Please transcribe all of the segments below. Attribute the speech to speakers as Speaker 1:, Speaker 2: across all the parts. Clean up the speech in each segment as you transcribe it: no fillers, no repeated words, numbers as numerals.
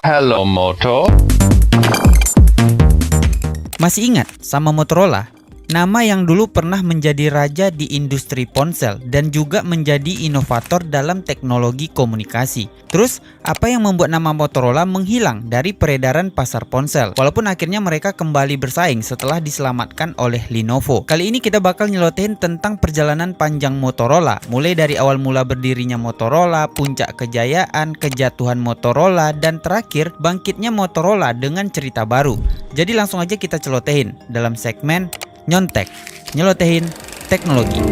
Speaker 1: Hello Moto.
Speaker 2: Masih ingat sama Motorola? Nama yang dulu pernah menjadi raja di industri ponsel dan juga menjadi inovator dalam teknologi komunikasi. Terus, apa yang membuat nama Motorola menghilang dari peredaran pasar ponsel? Walaupun akhirnya mereka kembali bersaing setelah diselamatkan oleh Lenovo. Kali ini kita bakal nyelotehin tentang perjalanan panjang Motorola, mulai dari awal mula berdirinya Motorola, puncak kejayaan, kejatuhan Motorola, dan terakhir bangkitnya Motorola dengan cerita baru. Jadi langsung aja kita celotehin dalam segmen Nyontek, nyelotehin teknologi.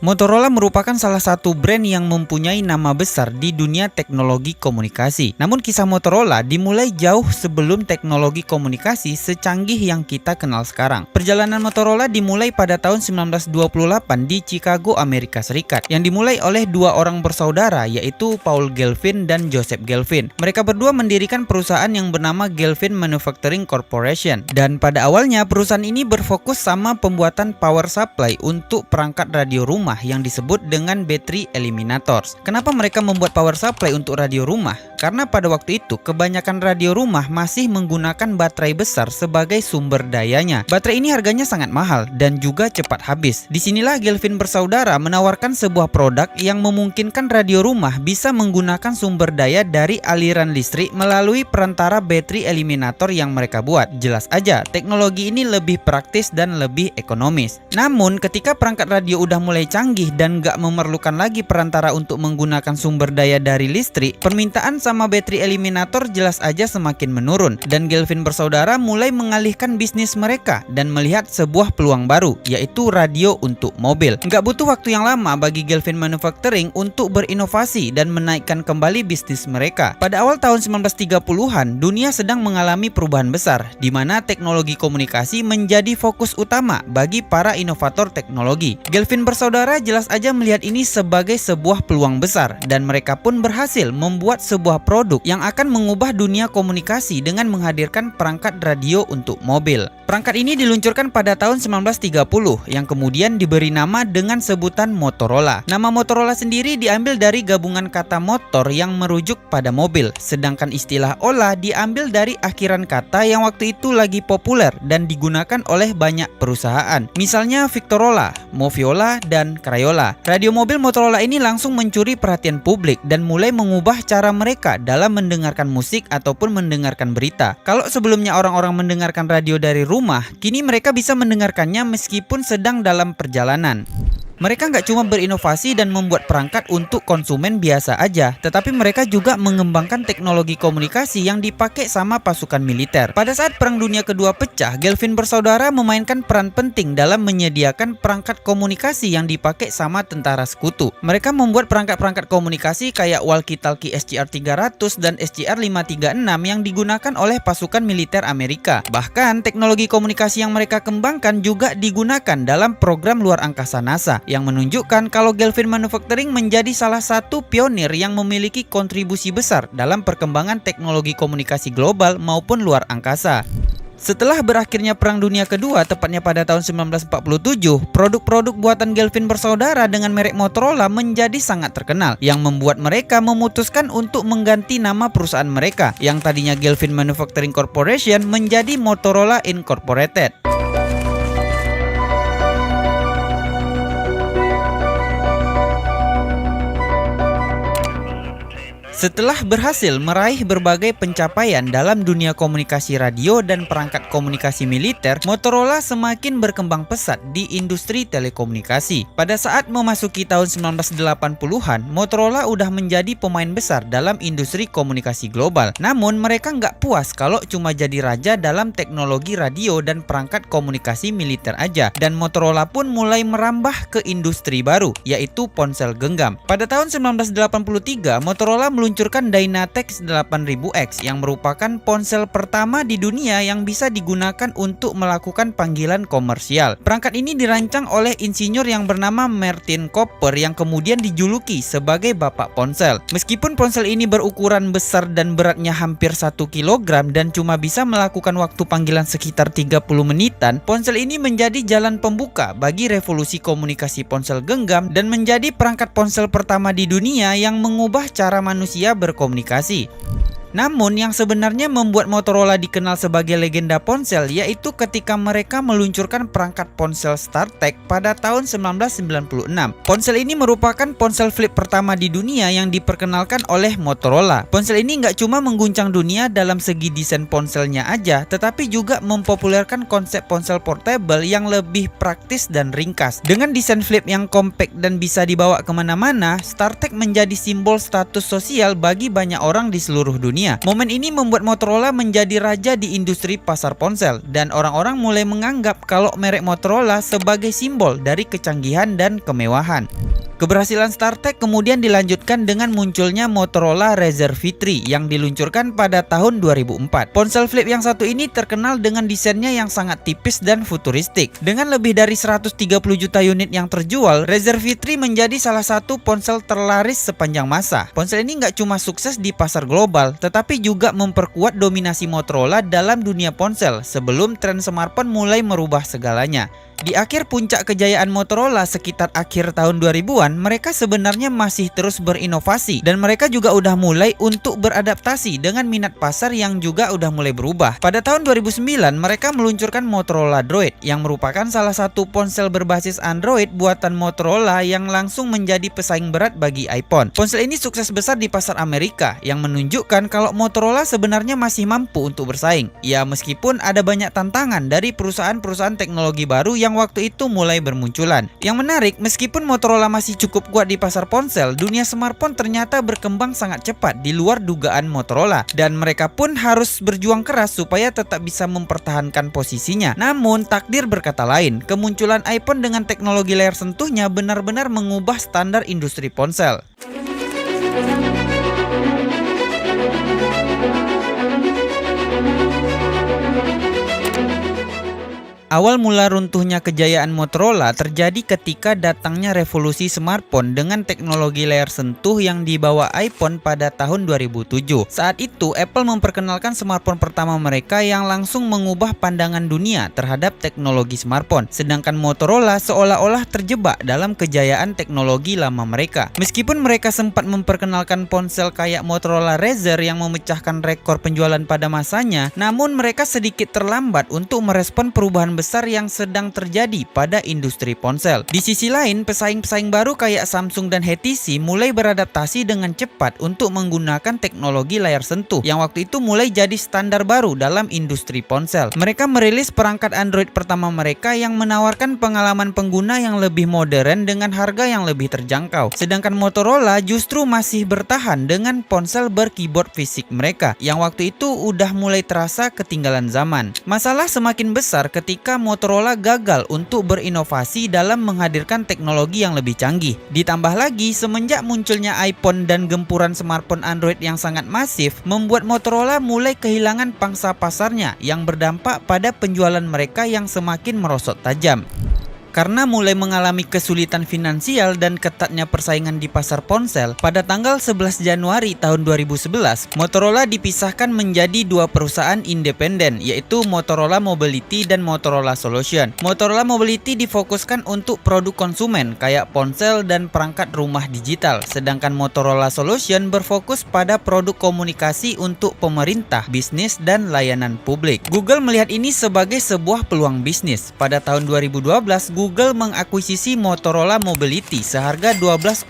Speaker 2: Motorola merupakan salah satu brand yang mempunyai nama besar di dunia teknologi komunikasi. Namun kisah Motorola dimulai jauh sebelum teknologi komunikasi secanggih yang kita kenal sekarang. Perjalanan Motorola dimulai pada tahun 1928 di Chicago, Amerika Serikat, yang dimulai oleh dua orang bersaudara, yaitu Paul Galvin dan Joseph Galvin. Mereka berdua mendirikan perusahaan yang bernama Galvin Manufacturing Corporation, dan pada awalnya perusahaan ini berfokus sama pembuatan power supply untuk perangkat radio rumah yang disebut dengan battery eliminators. Kenapa mereka membuat power supply untuk radio rumah? Karena pada waktu itu kebanyakan radio rumah masih menggunakan baterai besar sebagai sumber dayanya. Baterai ini harganya sangat mahal dan juga cepat habis. Disinilah Galvin bersaudara menawarkan sebuah produk yang memungkinkan radio rumah bisa menggunakan sumber daya dari aliran listrik melalui perantara battery eliminator yang mereka buat. Jelas aja, teknologi ini lebih praktis dan lebih ekonomis. Namun ketika perangkat radio udah mulai canggih dan gak memerlukan lagi perantara untuk menggunakan sumber daya dari listrik, permintaan sama battery eliminator jelas aja semakin menurun, dan Galvin bersaudara mulai mengalihkan bisnis mereka dan melihat sebuah peluang baru, yaitu radio untuk mobil. Gak butuh waktu yang lama bagi Galvin Manufacturing untuk berinovasi dan menaikkan kembali bisnis mereka. Pada awal tahun 1930-an, dunia sedang mengalami perubahan besar, di mana teknologi komunikasi menjadi fokus utama bagi para inovator teknologi. Galvin bersaudara jelas aja melihat ini sebagai sebuah peluang besar, dan mereka pun berhasil membuat sebuah produk yang akan mengubah dunia komunikasi dengan menghadirkan perangkat radio untuk mobil. Perangkat ini diluncurkan pada tahun 1930 yang kemudian diberi nama dengan sebutan Motorola. Nama Motorola sendiri diambil dari gabungan kata motor yang merujuk pada mobil, sedangkan istilah Ola diambil dari akhiran kata yang waktu itu lagi populer dan digunakan oleh banyak perusahaan. Misalnya Victorola, Moviola, dan Crayola. Radio mobil Motorola ini langsung mencuri perhatian publik dan mulai mengubah cara mereka dalam mendengarkan musik ataupun mendengarkan berita. Kalau sebelumnya orang-orang mendengarkan radio dari rumah, kini mereka bisa mendengarkannya meskipun sedang dalam perjalanan. Mereka nggak cuma berinovasi dan membuat perangkat untuk konsumen biasa aja, tetapi mereka juga mengembangkan teknologi komunikasi yang dipakai sama pasukan militer. Pada saat Perang Dunia Kedua pecah, Galvin bersaudara memainkan peran penting dalam menyediakan perangkat komunikasi yang dipakai sama tentara sekutu. Mereka membuat perangkat-perangkat komunikasi kayak walkie-talkie SGR-300 dan SGR-536 yang digunakan oleh pasukan militer Amerika. Bahkan, teknologi komunikasi yang mereka kembangkan juga digunakan dalam program luar angkasa NASA, yang menunjukkan kalau Galvin Manufacturing menjadi salah satu pionir yang memiliki kontribusi besar dalam perkembangan teknologi komunikasi global maupun luar angkasa. Setelah berakhirnya Perang Dunia Kedua, tepatnya pada tahun 1947, produk-produk buatan Galvin bersaudara dengan merek Motorola menjadi sangat terkenal, yang membuat mereka memutuskan untuk mengganti nama perusahaan mereka, yang tadinya Galvin Manufacturing Corporation menjadi Motorola Incorporated. Setelah berhasil meraih berbagai pencapaian dalam dunia komunikasi radio dan perangkat komunikasi militer, Motorola semakin berkembang pesat di industri telekomunikasi. Pada saat memasuki tahun 1980-an, Motorola udah menjadi pemain besar dalam industri komunikasi global. Namun mereka nggak puas kalau cuma jadi raja dalam teknologi radio dan perangkat komunikasi militer aja, dan Motorola pun mulai merambah ke industri baru, yaitu ponsel genggam. Pada tahun 1983, Motorola meluncurkan meluncurkan Dynatex 8000X yang merupakan ponsel pertama di dunia yang bisa digunakan untuk melakukan panggilan komersial. Perangkat ini dirancang oleh insinyur yang bernama Martin Cooper yang kemudian dijuluki sebagai bapak ponsel. Meskipun ponsel ini berukuran besar dan beratnya hampir 1 kg dan cuma bisa melakukan waktu panggilan sekitar 30 menitan, ponsel ini menjadi jalan pembuka bagi revolusi komunikasi ponsel genggam dan menjadi perangkat ponsel pertama di dunia yang mengubah cara manusia berkomunikasi. Namun yang sebenarnya membuat Motorola dikenal sebagai legenda ponsel yaitu ketika mereka meluncurkan perangkat ponsel StarTAC pada tahun 1996. Ponsel ini merupakan ponsel flip pertama di dunia yang diperkenalkan oleh Motorola. Ponsel ini nggak cuma mengguncang dunia dalam segi desain ponselnya aja, tetapi juga mempopulerkan konsep ponsel portable yang lebih praktis dan ringkas. Dengan desain flip yang compact dan bisa dibawa kemana-mana, StarTAC menjadi simbol status sosial bagi banyak orang di seluruh dunia. Momen ini membuat Motorola menjadi raja di industri pasar ponsel dan orang-orang mulai menganggap kalau merek Motorola sebagai simbol dari kecanggihan dan kemewahan. Keberhasilan StarTAC kemudian dilanjutkan dengan munculnya Motorola Razr V3 yang diluncurkan pada tahun 2004. Ponsel flip yang satu ini terkenal dengan desainnya yang sangat tipis dan futuristik. Dengan lebih dari 130 juta unit yang terjual, Razr V3 menjadi salah satu ponsel terlaris sepanjang masa. Ponsel ini nggak cuma sukses di pasar global, tetapi juga memperkuat dominasi Motorola dalam dunia ponsel sebelum tren smartphone mulai merubah segalanya. Di akhir puncak kejayaan Motorola sekitar akhir tahun 2000-an, mereka sebenarnya masih terus berinovasi dan mereka juga udah mulai untuk beradaptasi dengan minat pasar yang juga udah mulai berubah. Pada tahun 2009, mereka meluncurkan Motorola Droid yang merupakan salah satu ponsel berbasis Android buatan Motorola yang langsung menjadi pesaing berat bagi iPhone. Ponsel ini sukses besar di pasar Amerika yang menunjukkan kalau Motorola sebenarnya masih mampu untuk bersaing. Ya, meskipun ada banyak tantangan dari perusahaan-perusahaan teknologi baru yang waktu itu mulai bermunculan. Yang menarik, meskipun Motorola masih cukup kuat di pasar ponsel, dunia smartphone ternyata berkembang sangat cepat di luar dugaan Motorola dan mereka pun harus berjuang keras supaya tetap bisa mempertahankan posisinya. Namun takdir berkata lain, kemunculan iPhone dengan teknologi layar sentuhnya benar-benar mengubah standar industri ponsel. Awal mula runtuhnya kejayaan Motorola terjadi ketika datangnya revolusi smartphone dengan teknologi layar sentuh yang dibawa iPhone pada tahun 2007. Saat itu, Apple memperkenalkan smartphone pertama mereka yang langsung mengubah pandangan dunia terhadap teknologi smartphone. Sedangkan Motorola seolah-olah terjebak dalam kejayaan teknologi lama mereka. Meskipun mereka sempat memperkenalkan ponsel kayak Motorola Razr yang memecahkan rekor penjualan pada masanya, namun mereka sedikit terlambat untuk merespon perubahan besar yang sedang terjadi pada industri ponsel. Di sisi lain, pesaing-pesaing baru kayak Samsung dan HTC mulai beradaptasi dengan cepat untuk menggunakan teknologi layar sentuh yang waktu itu mulai jadi standar baru dalam industri ponsel. Mereka merilis perangkat Android pertama mereka yang menawarkan pengalaman pengguna yang lebih modern dengan harga yang lebih terjangkau. Sedangkan Motorola justru masih bertahan dengan ponsel berkeyboard fisik mereka yang waktu itu udah mulai terasa ketinggalan zaman. Masalah semakin besar ketika Motorola gagal untuk berinovasi dalam menghadirkan teknologi yang lebih canggih. Ditambah lagi, semenjak munculnya iPhone dan gempuran smartphone Android yang sangat masif, membuat Motorola mulai kehilangan pangsa pasarnya yang berdampak pada penjualan mereka yang semakin merosot tajam. Karena mulai mengalami kesulitan finansial dan ketatnya persaingan di pasar ponsel, pada tanggal 11 Januari tahun 2011, Motorola dipisahkan menjadi dua perusahaan independen, yaitu Motorola Mobility dan Motorola Solution. Motorola Mobility difokuskan untuk produk konsumen kayak ponsel dan perangkat rumah digital, sedangkan Motorola Solution berfokus pada produk komunikasi untuk pemerintah, bisnis, dan layanan publik. Google melihat ini sebagai sebuah peluang bisnis. Pada tahun 2012, Google mengakuisisi Motorola Mobility seharga 12,5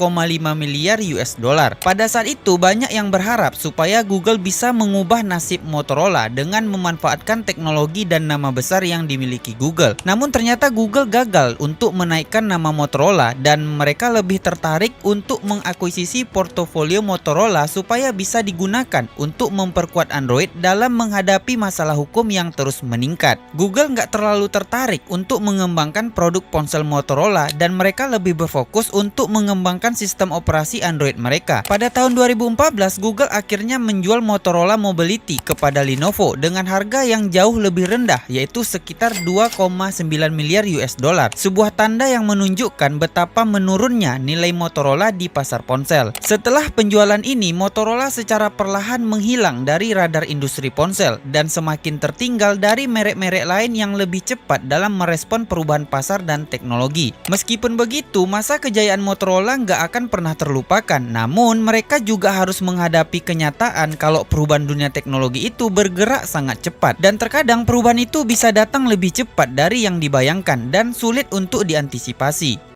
Speaker 2: miliar US dollar. Pada saat itu banyak yang berharap supaya Google bisa mengubah nasib Motorola dengan memanfaatkan teknologi dan nama besar yang dimiliki Google. Namun ternyata Google gagal untuk menaikkan nama Motorola dan mereka lebih tertarik untuk mengakuisisi portofolio Motorola supaya bisa digunakan untuk memperkuat Android dalam menghadapi masalah hukum yang terus meningkat. Google nggak terlalu tertarik untuk mengembangkan produk produk ponsel Motorola dan mereka lebih berfokus untuk mengembangkan sistem operasi Android mereka. Pada tahun 2014, Google akhirnya menjual Motorola Mobility kepada Lenovo dengan harga yang jauh lebih rendah, yaitu sekitar 2,9 miliar US dollar. Sebuah tanda yang menunjukkan betapa menurunnya nilai Motorola di pasar ponsel. Setelah penjualan ini, Motorola secara perlahan menghilang dari radar industri ponsel dan semakin tertinggal dari merek-merek lain yang lebih cepat dalam merespon perubahan pasar dan teknologi. Meskipun begitu, masa kejayaan Motorola nggak akan pernah terlupakan. Namun, mereka juga harus menghadapi kenyataan kalau perubahan dunia teknologi itu bergerak sangat cepat. Dan terkadang perubahan itu bisa datang lebih cepat dari yang dibayangkan dan sulit untuk diantisipasi.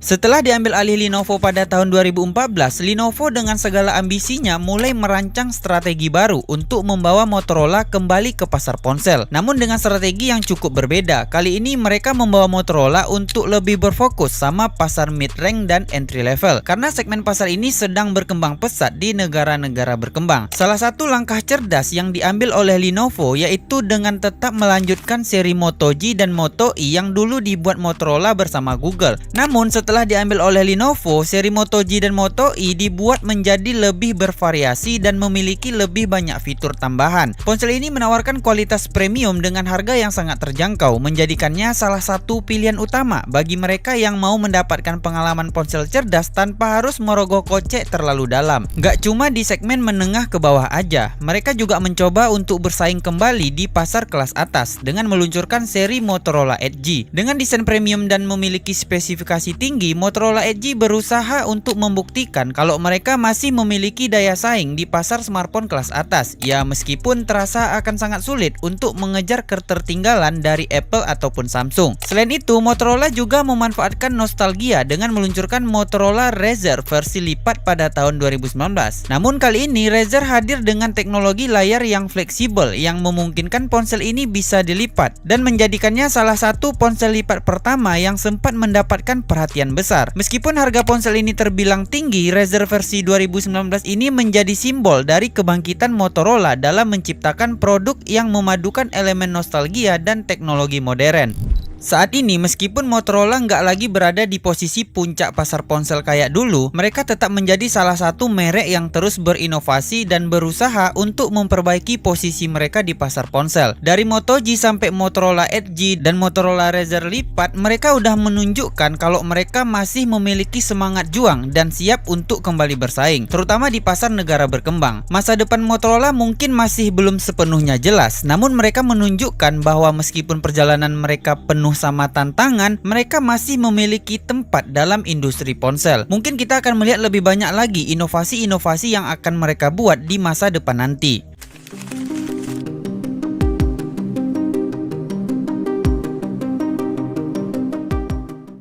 Speaker 2: Setelah diambil alih Lenovo pada tahun 2014, Lenovo dengan segala ambisinya mulai merancang strategi baru untuk membawa Motorola kembali ke pasar ponsel. Namun dengan strategi yang cukup berbeda. Kali ini mereka membawa Motorola untuk lebih berfokus sama pasar mid-range dan entry level, karena segmen pasar ini sedang berkembang pesat di negara-negara berkembang. Salah satu langkah cerdas yang diambil oleh Lenovo yaitu dengan tetap melanjutkan seri Moto G dan Moto E yang dulu dibuat Motorola bersama Google. Namun setelah diambil oleh Lenovo, seri Moto G dan Moto E dibuat menjadi lebih bervariasi dan memiliki lebih banyak fitur tambahan. Ponsel ini menawarkan kualitas premium dengan harga yang sangat terjangkau, menjadikannya salah satu pilihan utama bagi mereka yang mau mendapatkan pengalaman ponsel cerdas tanpa harus merogoh kocek terlalu dalam. Gak cuma di segmen menengah ke bawah aja, mereka juga mencoba untuk bersaing kembali di pasar kelas atas dengan meluncurkan seri Motorola Edge. Dengan desain premium dan memiliki spesifikasi tinggi, Motorola Edge berusaha untuk membuktikan kalau mereka masih memiliki daya saing di pasar smartphone kelas atas. Ya, meskipun terasa akan sangat sulit untuk mengejar ketertinggalan dari Apple ataupun Samsung. Selain itu, Motorola juga memanfaatkan nostalgia dengan meluncurkan Motorola Razr versi lipat pada tahun 2019. Namun kali ini Razr hadir dengan teknologi layar yang fleksibel yang memungkinkan ponsel ini bisa dilipat dan menjadikannya salah satu ponsel lipat pertama yang sempat mendapatkan perhatian besar. Meskipun harga ponsel ini terbilang tinggi, Razr versi 2019 ini menjadi simbol dari kebangkitan Motorola dalam menciptakan produk yang memadukan elemen nostalgia dan teknologi modern. Saat ini, meskipun Motorola nggak lagi berada di posisi puncak pasar ponsel kayak dulu, mereka tetap menjadi salah satu merek yang terus berinovasi dan berusaha untuk memperbaiki posisi mereka di pasar ponsel. Dari Moto G sampai Motorola Edge dan Motorola Razr lipat, mereka udah menunjukkan kalau mereka masih memiliki semangat juang dan siap untuk kembali bersaing, terutama di pasar negara berkembang. Masa depan Motorola mungkin masih belum sepenuhnya jelas, namun mereka menunjukkan bahwa meskipun perjalanan mereka penuh sama tantangan, mereka masih memiliki tempat dalam industri ponsel. Mungkin kita akan melihat lebih banyak lagi inovasi-inovasi yang akan mereka buat di masa depan nanti.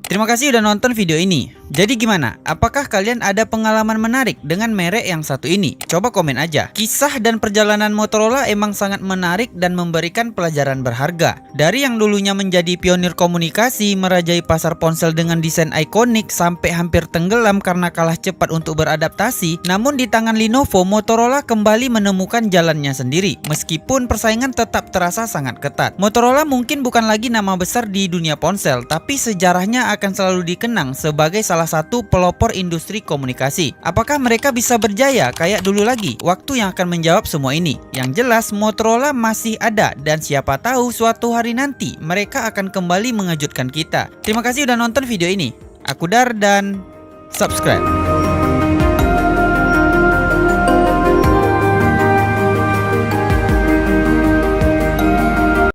Speaker 2: Terima kasih udah nonton video ini. Jadi gimana? Apakah kalian ada pengalaman menarik dengan merek yang satu ini? Coba komen aja. Kisah dan perjalanan Motorola emang sangat menarik dan memberikan pelajaran berharga. Dari yang dulunya menjadi pionir komunikasi, merajai pasar ponsel dengan desain ikonik, sampai hampir tenggelam karena kalah cepat untuk beradaptasi. Namun di tangan Lenovo, Motorola kembali menemukan jalannya sendiri. Meskipun persaingan tetap terasa sangat ketat. Motorola mungkin bukan lagi nama besar di dunia ponsel, tapi sejarahnya akan selalu dikenang sebagai salah satu pelopor industri komunikasi. Apakah mereka bisa berjaya kayak dulu lagi? Waktu yang akan menjawab semua ini. Yang jelas, Motorola masih ada dan siapa tahu suatu hari nanti mereka akan kembali mengejutkan kita. Terima kasih udah nonton video ini. Aku Dar dan subscribe.